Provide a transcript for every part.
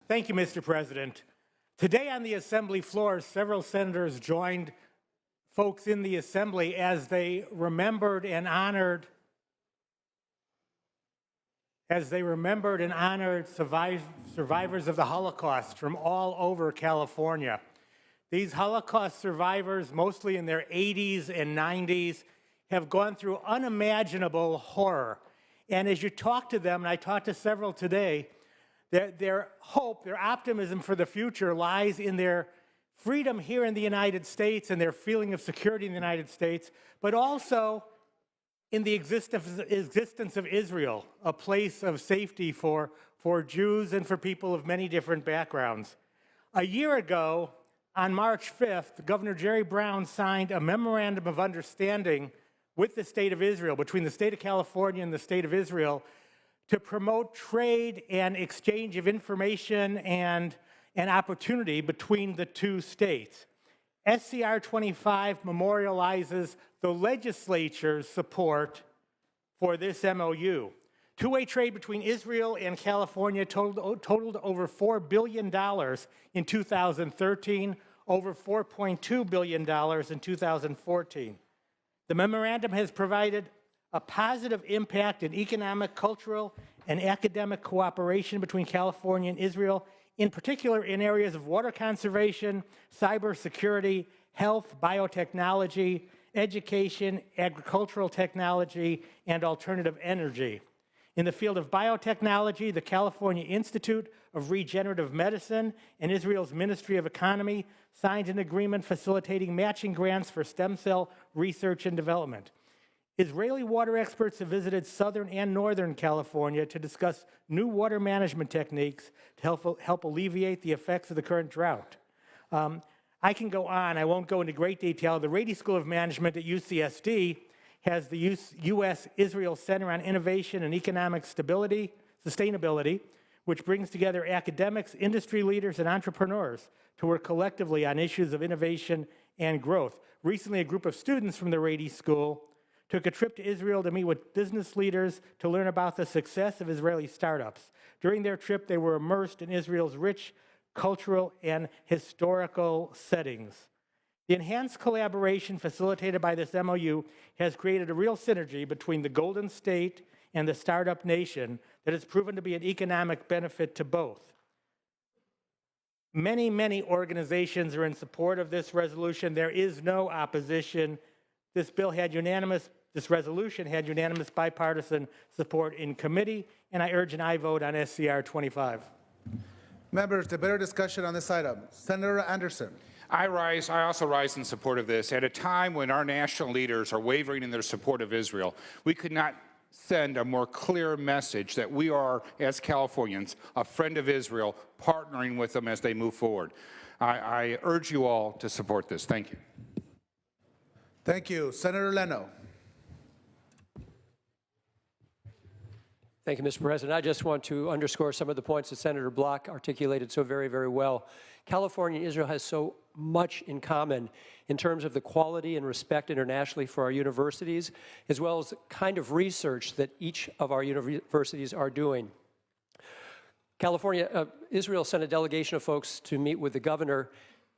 Thank you, Mr. President. Today on the Assembly floor, several senators joined folks in the Assembly as they remembered and honored survivors of the Holocaust from all over California. These Holocaust survivors, mostly in their 80s and 90s, have gone through unimaginable horror. And as you talk to them, and I talked to several today, their hope, their optimism for the future lies in their freedom here in the United States and their feeling of security in the United States, but also in the existence of Israel, a place of safety for Jews and for people of many different backgrounds. A year ago, on March 5th, Governor Jerry Brown signed a memorandum of understanding with the state of Israel, between the state of California and the state of Israel, to promote trade and exchange of information and opportunity between the two states. SCR 25 memorializes the legislature's support for this MOU. Two-way trade between Israel and California totaled over $4 billion in 2013, over $4.2 billion in 2014. The memorandum has provided a positive impact in economic, cultural, and academic cooperation between California and Israel, in particular in areas of water conservation, cybersecurity, health, biotechnology, education, agricultural technology, and alternative energy. In the field of biotechnology, the California Institute of Regenerative Medicine and Israel's Ministry of Economy signed an agreement facilitating matching grants for stem cell research and development. Israeli water experts have visited southern and northern California to discuss new water management techniques to help alleviate the effects of the current drought. I can go on. I won't go into great detail. The Rady School of Management at UCSD has the U.S.-Israel Center on Innovation and Economic Sustainability, which brings together academics, industry leaders, and entrepreneurs to work collectively on issues of innovation and growth. Recently, a group of students from the Rady School took a trip to Israel to meet with business leaders to learn about the success of Israeli startups. During their trip, they were immersed in Israel's rich cultural and historical settings. The enhanced collaboration facilitated by this MOU has created a real synergy between the Golden State and the startup nation that has proven to be an economic benefit to both. Many, many organizations are in support of this resolution. There is no opposition. This resolution had unanimous bipartisan support in committee, and I urge an aye vote on SCR 25. Members, debate or discussion on this item. Senator Anderson. I also rise in support of this. At a time when our national leaders are wavering in their support of Israel, we could not send a more clear message that we are, as Californians, a friend of Israel, partnering with them as they move forward. I urge you all to support this. Thank you. Thank you. Senator Leno. Thank you, Mr. President. I just want to underscore some of the points that Senator Block articulated so very, very well. California and Israel has so much in common in terms of the quality and respect internationally for our universities, as well as the kind of research that each of our universities are doing. Israel sent a delegation of folks to meet with the governor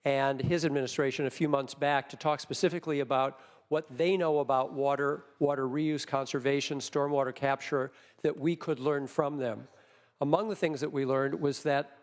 and his administration a few months back to talk specifically about what they know about water reuse, conservation, stormwater capture, that we could learn from them. Among the things that we learned was that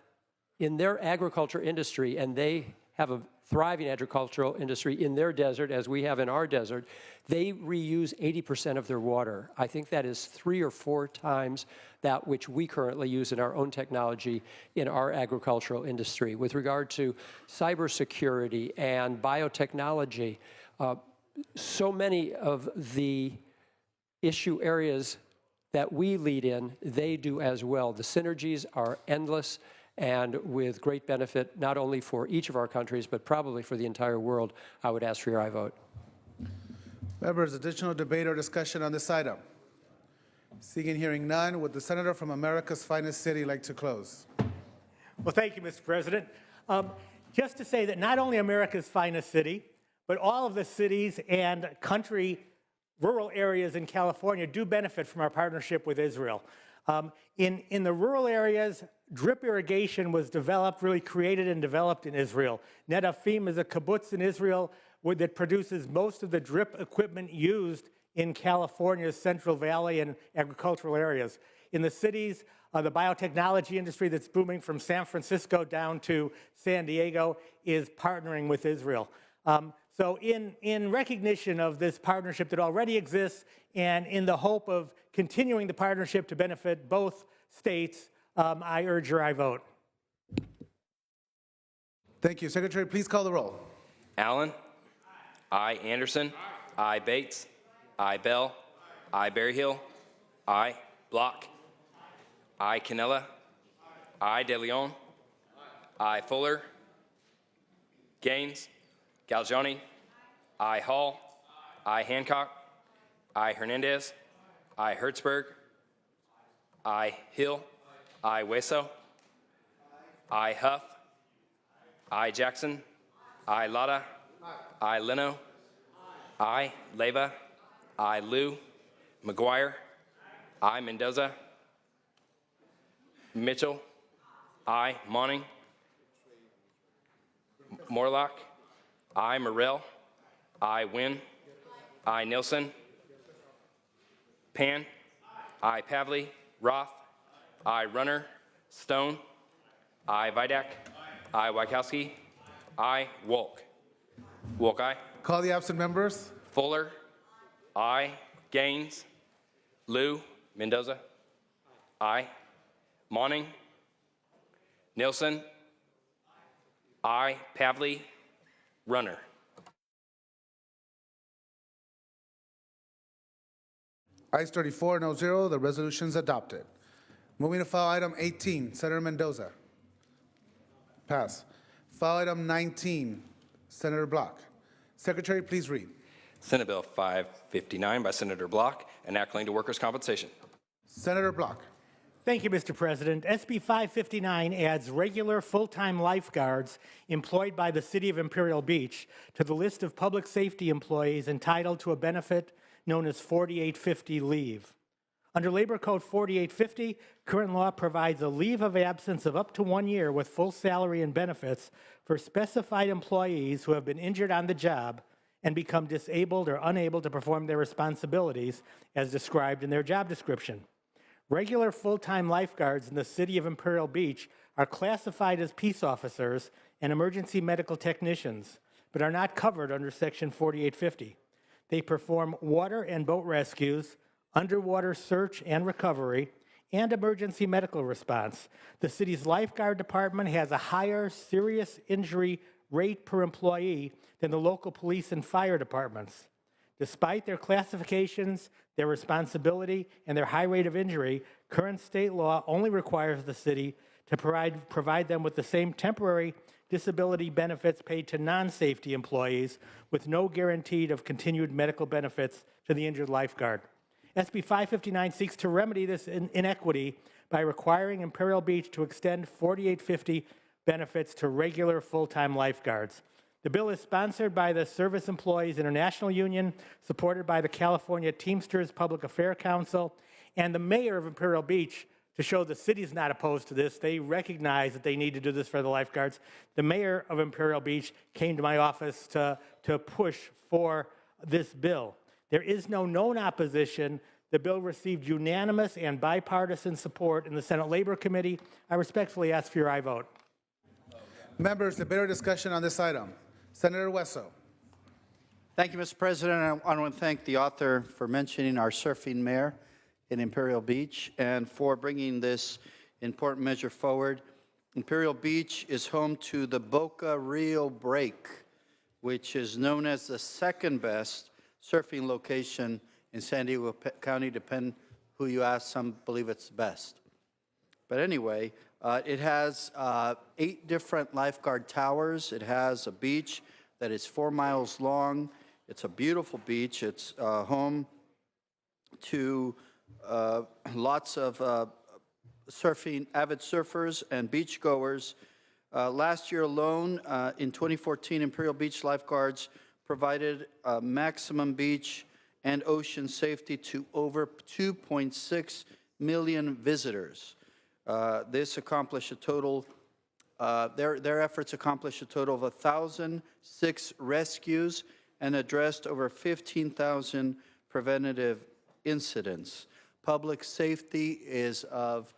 in their agriculture industry, and they have a thriving agricultural industry in their desert, as we have in our desert, they reuse 80% of their water. I think that is 3 or 4 times that which we currently use in our own technology in our agricultural industry. With regard to cybersecurity and biotechnology, so many of the issue areas that we lead in, they do as well. The synergies are endless and with great benefit, not only for each of our countries, but probably for the entire world. I would ask for your aye vote. Members, additional debate or discussion on this item? Seeing and hearing none, would the senator from America's finest city like to close? Well, thank you, Mr. President. Just to say that not only America's finest city, but all of the cities and rural areas in California do benefit from our partnership with Israel. In the rural areas, drip irrigation was really created and developed in Israel. Netafim is a kibbutz in Israel that produces most of the drip equipment used in California's Central Valley and agricultural areas. In the cities, the biotechnology industry that's booming from San Francisco down to San Diego is partnering with Israel. So in recognition of this partnership that already exists and in the hope of continuing the partnership to benefit both states, I urge your aye vote. Thank you. Secretary, please call the roll. Allen. Aye. Anderson. Aye. Bates. Aye. Bell. Aye. Berryhill. Aye. Block. Aye. Canella. Aye. De Leon. Aye. Fuller. Gaines. Galgiani. Aye. Hall. Aye. Hancock. Aye. Hernandez. Aye. Hertzberg. Aye. Hill. Aye. Weso. Aye. Huff. Aye. Jackson. Aye. Lotta. Aye. Leno. Aye. Leyva. Aye. Liu. McGuire. Aye. Mendoza. Mitchell. Aye. Monning. Morlock. Aye. Morrell. Aye. Wynn. Aye. Nilsson. Pan. Aye. Pavley. Roth. Aye. Runner. Stone. Aye. Vidak. Aye. Wachowski. Aye. Wolk. Wolk, aye. Call the absent members. Fuller. Aye. Gaines. Liu. Mendoza. Aye. Monning. Nilsson. Aye. Pavley. Runner. Ayes 34, no 0. The resolution is adopted. Moving to file item 18, Senator Mendoza. Pass. File item 19, Senator Block. Secretary, please read. Senate Bill 559 by Senator Block, enacting to workers' compensation. Senator Block. Thank you, Mr. President. SB 559 adds regular full-time lifeguards employed by the City of Imperial Beach to the list of public safety employees entitled to a benefit known as 4850 leave. Under Labor Code 4850, current law provides a leave of absence of up to 1 year with full salary and benefits for specified employees who have been injured on the job and become disabled or unable to perform their responsibilities as described in their job description. Regular full-time lifeguards in the City of Imperial Beach are classified as peace officers and emergency medical technicians, but are not covered under Section 4850. They perform water and boat rescues, underwater search and recovery, and emergency medical response. The city's lifeguard department has a higher serious injury rate per employee than the local police and fire departments. Despite their classifications, their responsibility, and their high rate of injury, current state law only requires the city to provide them with the same temporary disability benefits paid to non-safety employees with no guarantee of continued medical benefits to the injured lifeguard. SB 559 seeks to remedy this inequity by requiring Imperial Beach to extend 4850 benefits to regular full-time lifeguards. The bill is sponsored by the Service Employees International Union, supported by the California Teamsters Public Affairs Council, and the mayor of Imperial Beach. To show the city's not opposed to this, they recognize that they need to do this for the lifeguards. The mayor of Imperial Beach came to my office to push for this bill. There is no known opposition. The bill received unanimous and bipartisan support in the Senate Labor Committee. I respectfully ask for your aye vote. Members, debate or discussion on this item. Senator Weso. Thank you, Mr. President. I want to thank the author for mentioning our surfing mayor in Imperial Beach and for bringing this important measure forward. Imperial Beach is home to the Boca Rio Break, which is known as the second best surfing location in San Diego County. Depend who you ask, some believe it's the best. But anyway, it has 8 different lifeguard towers. It has a beach that is 4 miles long. It's a beautiful beach. It's home to lots of surfing, avid surfers and beachgoers. Last year alone, in 2014, Imperial Beach lifeguards provided maximum beach and ocean safety to over 2.6 million visitors. This accomplished a total, their efforts accomplished a total of 1,006 rescues and addressed over 15,000 preventative incidents. Public safety is of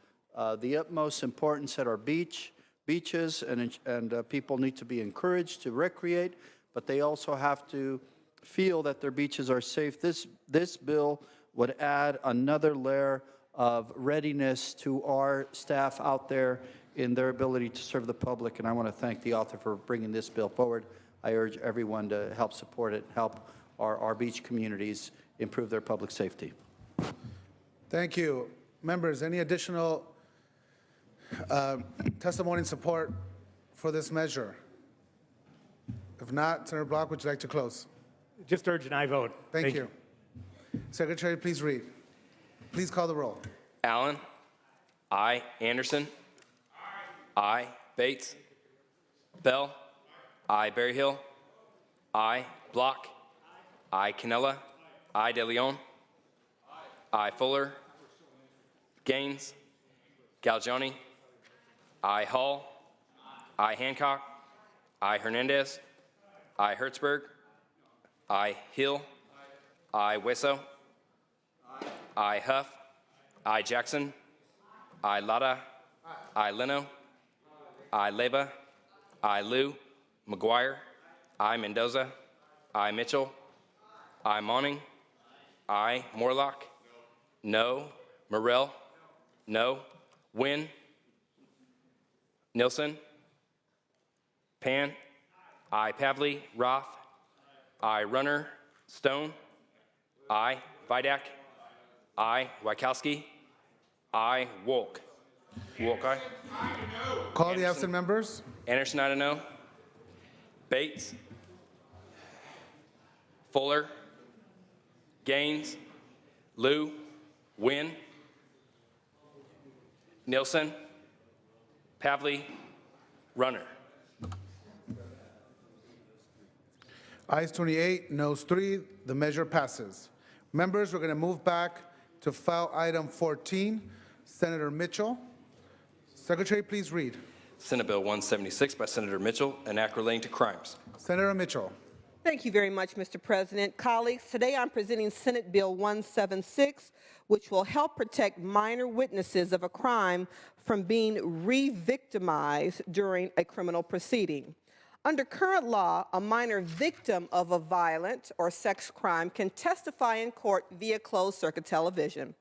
the utmost importance at our beaches, and people need to be encouraged to recreate, but they also have to feel that their beaches are safe. This bill would add another layer of readiness to our staff out there in their ability to serve the public, and I want to thank the author for bringing this bill forward. I urge everyone to help support it, help our beach communities improve their public safety. Thank you. Members, any additional testimony and support for this measure? If not, Senator Block, would you like to close? Just urge an aye vote. Thank you. Secretary, please read. Please call the roll. Allen. Aye. Anderson. Aye. Bates. Bell. Aye. Berryhill. Aye. Block. Aye. Canella. Aye. De Leon. Aye. Fuller. Gaines. Galgiani. Aye. Hall. Aye. Hancock. Aye. Hernandez. Aye. Hertzberg. Aye. Hill. Aye. Wesso. Aye. Huff. Aye. Jackson. Aye. Lada. Aye. Leno. Aye. Leyva. Aye. Liu. McGuire. Aye. Mendoza. Aye. Mitchell. Aye. Monning. Aye. Morlock. No. Morrell. No. Wynn. Nilsson. Pan. Aye. Pavley. Roth. Aye. Runner. Stone. Aye. Vidak. Aye. Wykowski. Aye. Wolk. Wolk, aye. Call the absent members. Anderson, I don't know. Bates. Fuller. Gaines. Liu. Wynn. Nilsson. Pavley. Runner. Ayes 28, noes 3. The measure passes. Members, we're going to move back to file item 14. Senator Mitchell. Secretary, please read. Senate Bill 176 by Senator Mitchell, an act relating to crimes. Senator Mitchell. Thank you very much, Mr. President. Colleagues, today I'm presenting Senate Bill 176, which will help protect minor witnesses of a crime from being re-victimized during a criminal proceeding. Under current law, a minor victim of a violent or sex crime can testify in court via closed-circuit television.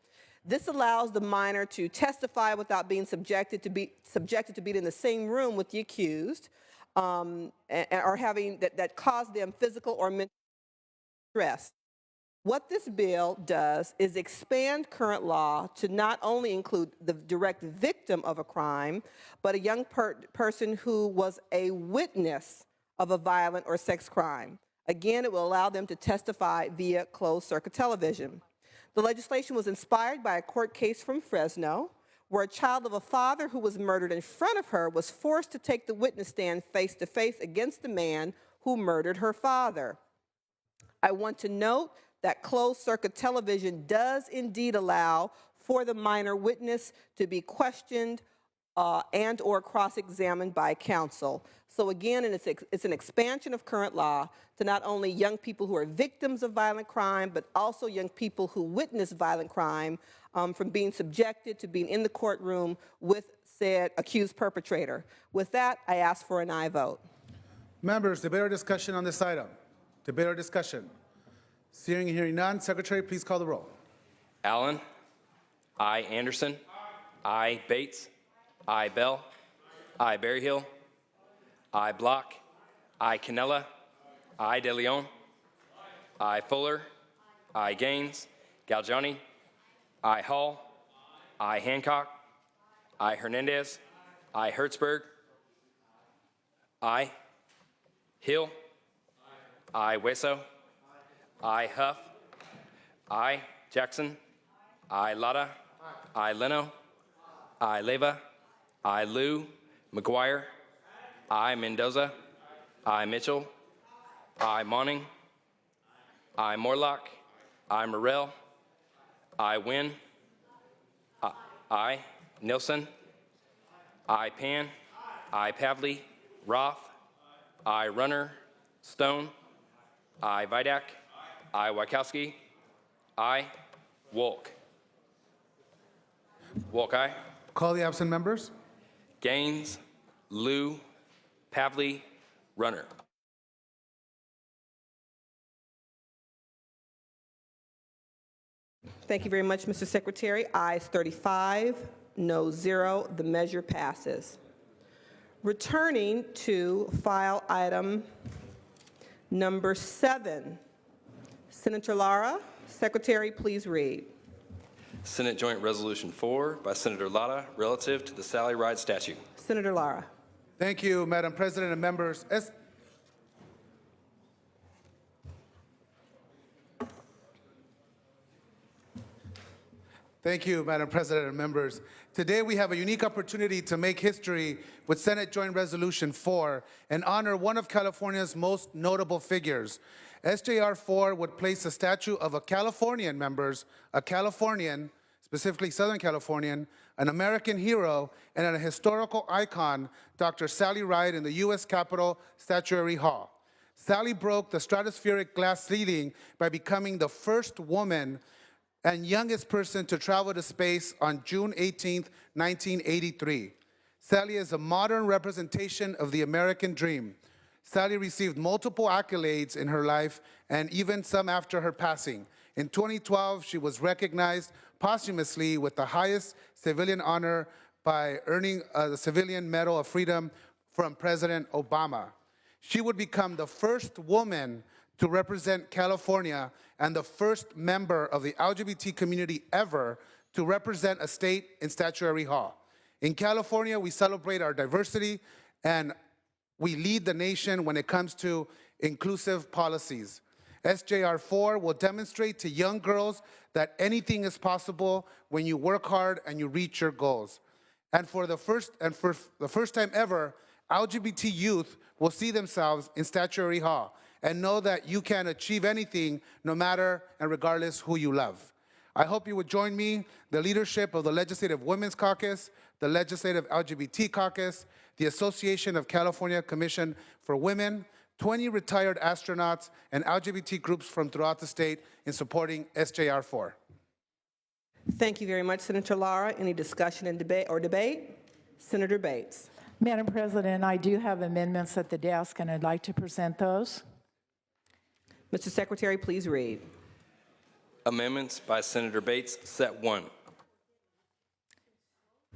This allows the minor to testify without being subjected to being in the same room with the accused, or having that cause them physical or mental stress. What this bill does is expand current law to not only include the direct victim of a crime, but a young person who was a witness of a violent or sex crime. Again, it will allow them to testify via closed-circuit television. The legislation was inspired by a court case from Fresno, where a child of a father who was murdered in front of her was forced to take the witness stand face-to-face against the man who murdered her father. I want to note that closed-circuit television does indeed allow for the minor witness to be questioned and or cross-examined by counsel. So again, it's an expansion of current law to not only young people who are victims of violent crime, but also young people who witness violent crime from being subjected to being in the courtroom with said accused perpetrator. With that, I ask for an aye vote. Members, debate or discussion on this item? Debate or discussion? Seeing and hearing none, Secretary, please call the roll. Allen. Aye. Anderson. Aye. Bates. Aye. Bell. Aye. Berryhill. Aye. Block. Aye. Canella. Aye. De Leon. Aye. Fuller. Aye. Gaines. Galgiani. Aye. Hall. Aye. Hancock. Aye. Hernandez. Aye. Hertzberg. Aye. Hill. Aye. Wesso. Aye. Huff. Aye. Jackson. Aye. Lada. Aye. Leno. Aye. Leyva. Aye. Liu. McGuire. Aye. Mendoza. Aye. Mitchell. Aye. Monning. Aye. Morlock. Aye. Morrell. Aye. Wynn. Aye. Nilsson. I. Pan. I. Pavley. Roth. I. Runner. Stone. I. Vidak. I. Wachowski. I. Wolk. Wolk, aye. Call the absent members. Gaines. Liu. Pavley. Runner. Thank you very much, Mr. Secretary. Ayes 35, no 0. The measure passes. Returning to file item number 7. Senator Lara, Secretary, please read. Senate Joint Resolution 4 by Senator Latta relative to the Sally Ride statute. Senator Lara. Thank you, Madam President and members. Thank you, Madam President and members. Today we have a unique opportunity to make history with Senate Joint Resolution 4 and honor one of California's most notable figures. SJR 4 would place a statue of a Californian, members, a Californian, specifically Southern Californian, an American hero, and a historical icon, Dr. Sally Ride, in the U.S. Capitol Statuary Hall. Sally broke the stratospheric glass ceiling by becoming the first woman and youngest person to travel to space on June 18, 1983. Sally is a modern representation of the American dream. Sally received multiple accolades in her life and even some after her passing. In 2012, she was recognized posthumously with the highest civilian honor by earning the Civilian Medal of Freedom from President Obama. She would become the first woman to represent California and the first member of the LGBT community ever to represent a state in Statuary Hall. In California, we celebrate our diversity and we lead the nation when it comes to inclusive policies. SJR 4 will demonstrate to young girls that anything is possible when you work hard and you reach your goals. And for the first time ever, LGBT youth will see themselves in Statuary Hall and know that you can achieve anything no matter and regardless who you love. I hope you would join me, the leadership of the Legislative Women's Caucus, the Legislative LGBT Caucus, the Association of California Commission for Women, 20 retired astronauts, and LGBT groups from throughout the state in supporting SJR 4. Thank you very much, Senator Lara. Any discussion and debate? Senator Bates. Madam President, I do have amendments at the desk, and I'd like to present those. Mr. Secretary, please read. Amendments by Senator Bates, set 1.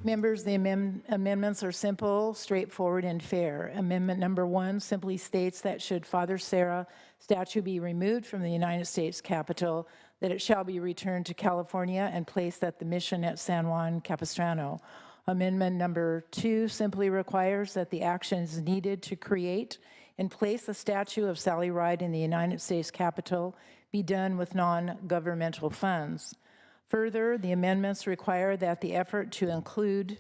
Members, the amendments are simple, straightforward, and fair. Amendment number 1 simply states that should Father Sarah statue be removed from the United States Capitol, that it shall be returned to California and placed at the mission at San Juan Capistrano. Amendment number 2 simply requires that the actions needed to create and place a statue of Sally Ride in the United States Capitol be done with non-governmental funds. Further, the amendments require that the effort include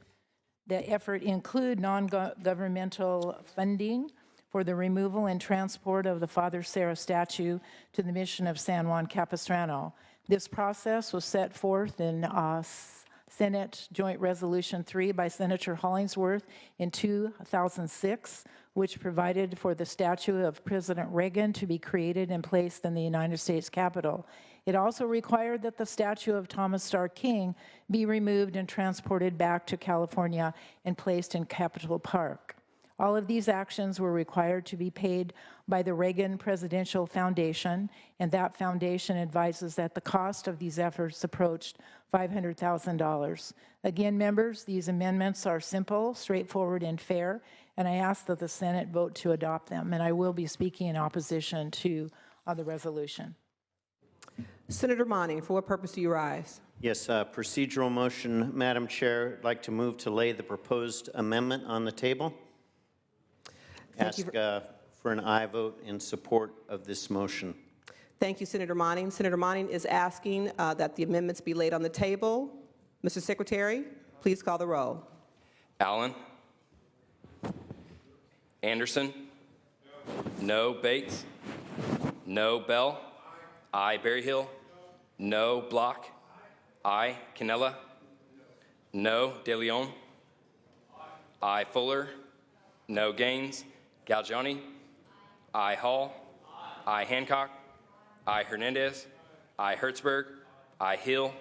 non-governmental funding for the removal and transport of the Father Sarah statue to the mission of San Juan Capistrano. This process was set forth in Senate Joint Resolution 3 by Senator Hollingsworth in 2006, which provided for the statue of President Reagan to be created and placed in the United States Capitol. It also required that the statue of Thomas Starr King be removed and transported back to California and placed in Capitol Park. All of these actions were required to be paid by the Reagan Presidential Foundation, and that foundation advises that the cost of these efforts approached $500,000. Again, members, these amendments are simple, straightforward, and fair, and I ask that the Senate vote to adopt them, and I will be speaking in opposition to the resolution. Senator Monning, for what purpose do you rise? Yes, procedural motion, Madam Chair. I'd like to move to lay the proposed amendment on the table. Ask for an aye vote in support of this motion. Thank you, Senator Monning. Senator Monning is asking that the amendments be laid on the table. Mr. Secretary, please call the roll. Allen? Anderson? No. Bates? No. Bell? Aye. Berryhill? No. Block? Aye. Cannella? No. De Leon? I. Fuller. No. Gaines. Galgioni. I. Hall. I. Hancock. I. Hernandez. I. Hertzberg. I. Hill.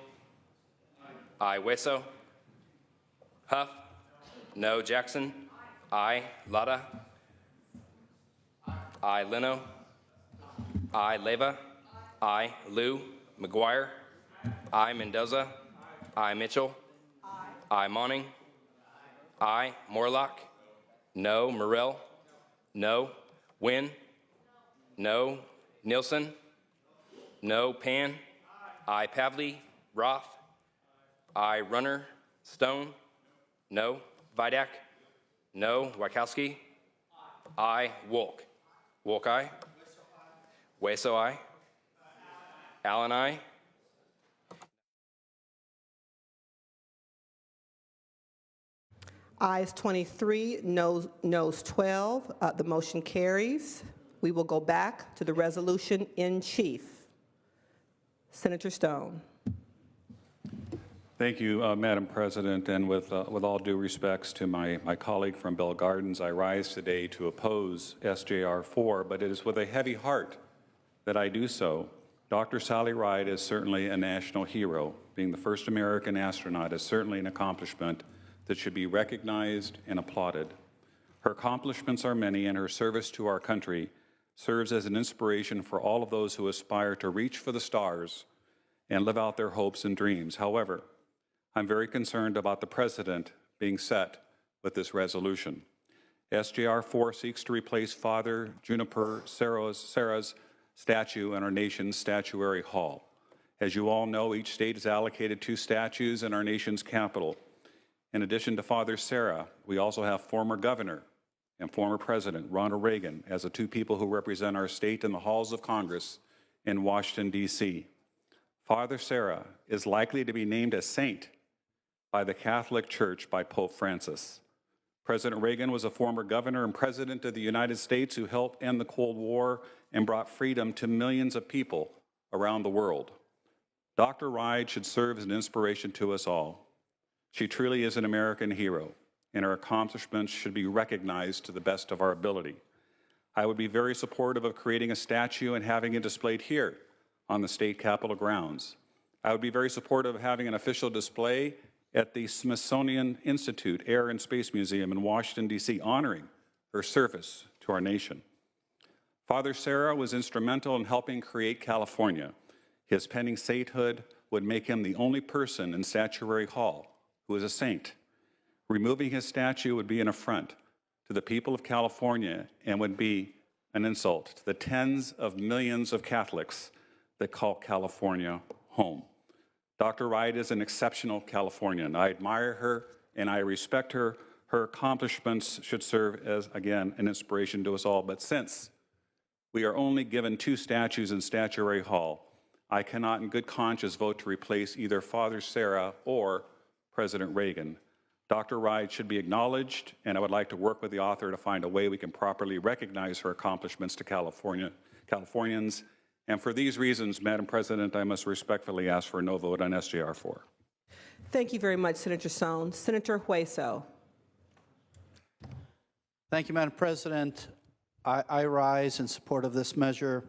I. Hueso. Huff. No. Jackson. I. Lada. I. Leno. I. Leyva. I. Liu. McGuire. I. Mendoza. I. Mitchell. I. Monning. I. Morlock. No. Morrell. No. Wynn. No. Nielsen. No. Pan. I. Pavley. Roth. I. Runner. Stone. No. Vidak. No. Wachowski. I. Wolk. Wolk I. Hueso I. Allen I. Ayes 23, noes 12. The motion carries. We will go back to the resolution in chief. Senator Stone. Thank you, Madam President, and with all due respects to my colleague from Bell Gardens, I rise today to oppose SJR 4, but it is with a heavy heart that I do so. Dr. Sally Ride is certainly a national hero. Being the first American astronaut is certainly an accomplishment that should be recognized and applauded. Her accomplishments are many, and her service to our country serves as an inspiration for all of those who aspire to reach for the stars and live out their hopes and dreams. However, I'm very concerned about the precedent being set with this resolution. SJR 4 seeks to replace Father Juniper Serra's statue in our nation's statuary hall. As you all know, each state is allocated 2 statues in our nation's capital. In addition to Father Serra, we also have former governor and former President Ronald Reagan as the 2 people who represent our state in the halls of Congress in Washington, D.C. Father Serra is likely to be named a saint by the Catholic Church by Pope Francis. President Reagan was a former governor and president of the United States who helped end the Cold War and brought freedom to millions of people around the world. Dr. Ride should serve as an inspiration to us all. She truly is an American hero, and her accomplishments should be recognized to the best of our ability. I would be very supportive of creating a statue and having it displayed here on the state capitol grounds. I would be very supportive of having an official display at the Smithsonian Institute Air and Space Museum in Washington, D.C., honoring her service to our nation. Father Serra was instrumental in helping create California. His pending sainthood would make him the only person in Statuary Hall who is a saint. Removing his statue would be an affront to the people of California and would be an insult to the tens of millions of Catholics that call California home. Dr. Ride is an exceptional Californian. I admire her and I respect her. Her accomplishments should serve as, again, an inspiration to us all. But since we are only given 2 statues in Statuary Hall, I cannot in good conscience vote to replace either Father Serra or President Reagan. Dr. Ride should be acknowledged, and I would like to work with the author to find a way we can properly recognize her accomplishments to Californians. And for these reasons, Madam President, I must respectfully ask for a no vote on SJR 4. Thank you very much, Senator Stone. Senator Hueso. Thank you, Madam President. I rise in support of this measure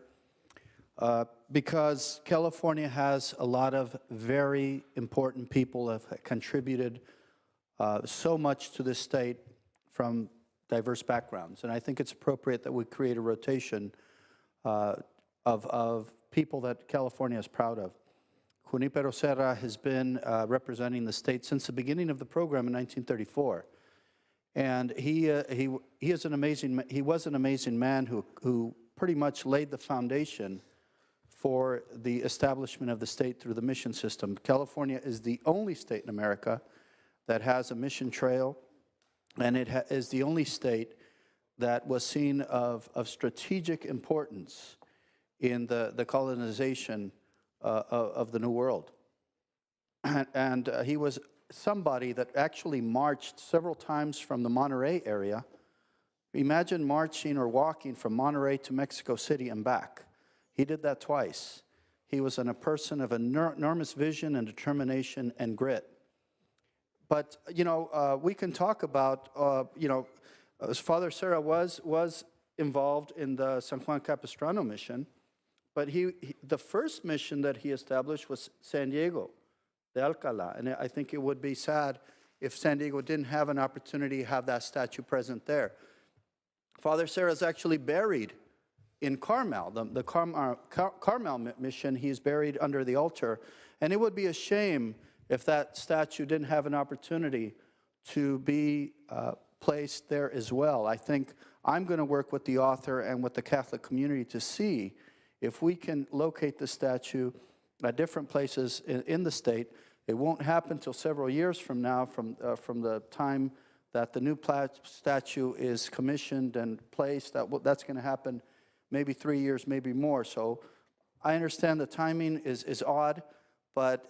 because California has a lot of very important people that have contributed so much to this state from diverse backgrounds. And I think it's appropriate that we create a rotation of people that California is proud of. Junipero Serra has been representing the state since the beginning of the program in 1934. And he was an amazing man who pretty much laid the foundation for the establishment of the state through the mission system. California is the only state in America that has a mission trail, and it is the only state that was seen of strategic importance in the colonization of the New World. And he was somebody that actually marched several times from the Monterey area. Imagine marching or walking from Monterey to Mexico City and back. He did that twice. He was a person of enormous vision and determination and grit. But, you know, we can talk about, you know, Father Serra was involved in the San Juan Capistrano mission, but the first mission that he established was San Diego de Alcalá. And I think it would be sad if San Diego didn't have an opportunity to have that statue present there. Father Serra is actually buried in Carmel, the Carmel mission. He's buried under the altar. And it would be a shame if that statue didn't have an opportunity to be placed there as well. I think I'm going to work with the author and with the Catholic community to see if we can locate the statue at different places in the state. It won't happen until several years from now, from the time that the new statue is commissioned and placed. That's going to happen maybe 3 years, maybe more. So I understand the timing is odd, but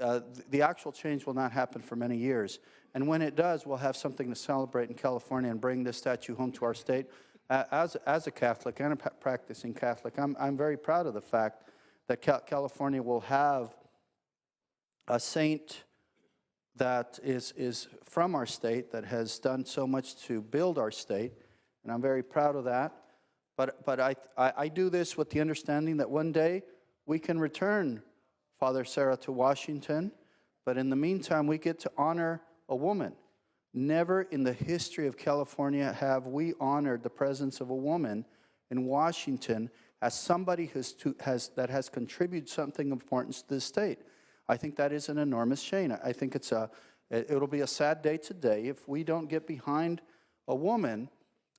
the actual change will not happen for many years. And when it does, we'll have something to celebrate in California and bring this statue home to our state. As a Catholic and a practicing Catholic, I'm very proud of the fact that California will have a saint that is from our state, that has done so much to build our state, and I'm very proud of that. But I do this with the understanding that one day we can return Father Serra to Washington, but in the meantime, we get to honor a woman. Never in the history of California have we honored the presence of a woman in Washington as somebody that has contributed something of importance to this state. I think that is an enormous shame. I think it'll be a sad day today if we don't get behind a woman,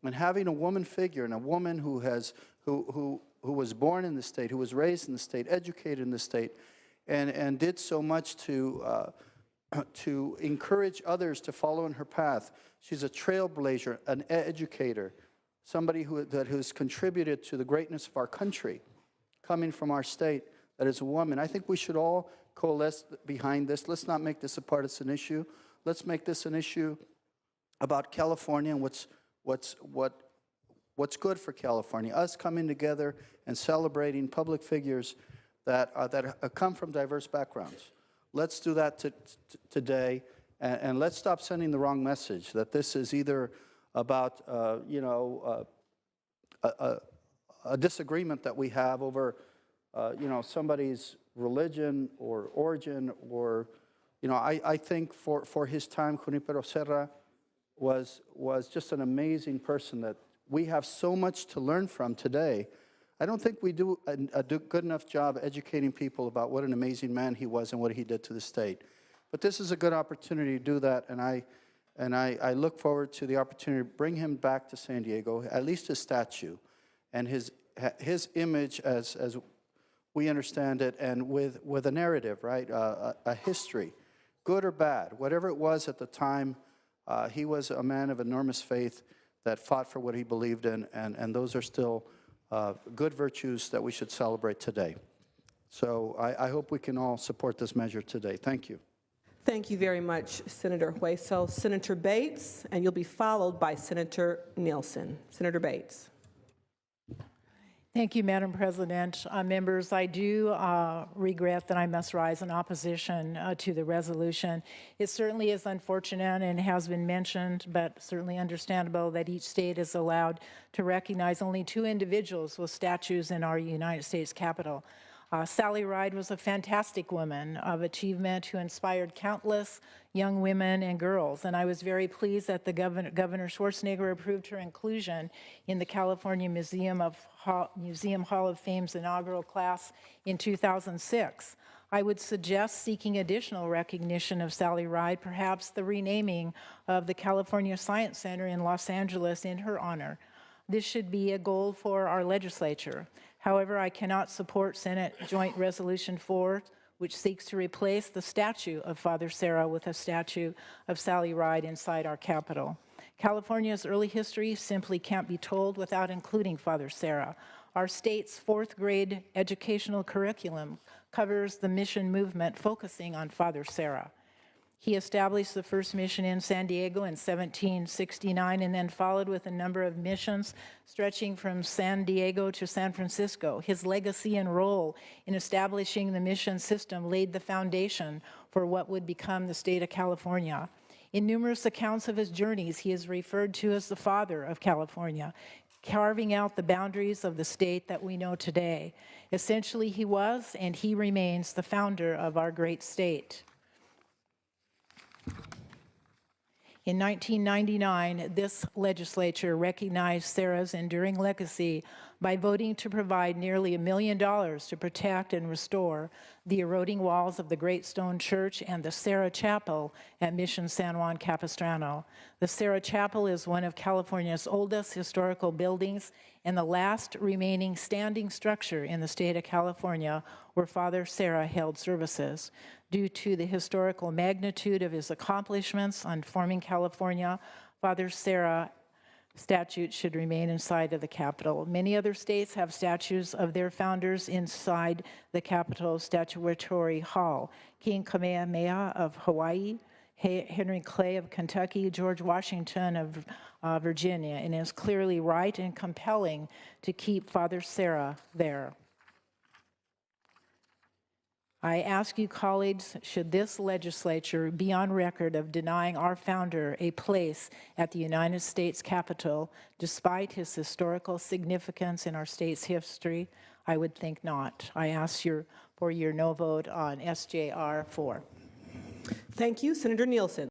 and having a woman figure, and a woman who was born in the state, who was raised in the state, educated in the state, and did so much to encourage others to follow in her path. She's a trailblazer, an educator, somebody who's contributed to the greatness of our country, coming from our state, that is a woman. I think we should all coalesce behind this. Let's not make this a partisan issue. Let's make this an issue about California and what's good for California. Us coming together and celebrating public figures that come from diverse backgrounds. Let's do that today, and let's stop sending the wrong message that this is either about a disagreement that we have over somebody's religion or origin, or I think for his time, Junipero Serra was just an amazing person that we have so much to learn from today. I don't think we do a good enough job educating people about what an amazing man he was and what he did to the state. But this is a good opportunity to do that, and I look forward to the opportunity to bring him back to San Diego, at least his statue, and his image as we understand it, and with a narrative, right, a history, good or bad, whatever it was at the time. He was a man of enormous faith that fought for what he believed in, and those are still good virtues that we should celebrate today. So I hope we can all support this measure today. Thank you. Thank you very much, Senator Hueso. Senator Bates, and you'll be followed by Senator Nielsen. Senator Bates. Thank you, Madam President. Members, I do regret that I must rise in opposition to the resolution. It certainly is unfortunate and has been mentioned, but certainly understandable that each state is allowed to recognize only 2 individuals with statues in our United States Capitol. Sally Ride was a fantastic woman of achievement who inspired countless young women and girls, and I was very pleased that the Governor Schwarzenegger approved her inclusion in the California Museum Hall of Fame's inaugural class in 2006. I would suggest seeking additional recognition of Sally Ride, perhaps the renaming of the California Science Center in Los Angeles in her honor. This should be a goal for our legislature. However, I cannot support Senate Joint Resolution 4, which seeks to replace the statue of Father Serra with a statue of Sally Ride inside our Capitol. California's early history simply can't be told without including Father Serra. Our state's 4th grade educational curriculum covers the mission movement focusing on Father Serra. He established the first mission in San Diego in 1769 and then followed with a number of missions stretching from San Diego to San Francisco. His legacy and role in establishing the mission system laid the foundation for what would become the state of California. In numerous accounts of his journeys, he is referred to as the father of California, carving out the boundaries of the state that we know today. Essentially, he was and he remains the founder of our great state. In 1999, this legislature recognized Sarah's enduring legacy by voting to provide nearly $1 million to protect and restore the eroding walls of the Great Stone Church and the Sarah Chapel at Mission San Juan Capistrano. The Sarah Chapel is one of California's oldest historical buildings and the last remaining standing structure in the state of California where Father Sarah held services. Due to the historical magnitude of his accomplishments on forming California, Father Sarah statue should remain inside of the Capitol. Many other states have statues of their founders inside the Capitol Statuary Hall. King Kamehameha of Hawaii, Henry Clay of Kentucky, George Washington of Virginia, and it is clearly right and compelling to keep Father Sarah there. I ask you, colleagues, should this legislature be on record of denying our founder a place at the United States Capitol, despite his historical significance in our state's history? I would think not. I ask for your no vote on SJR 4. Thank you. Senator Nielsen.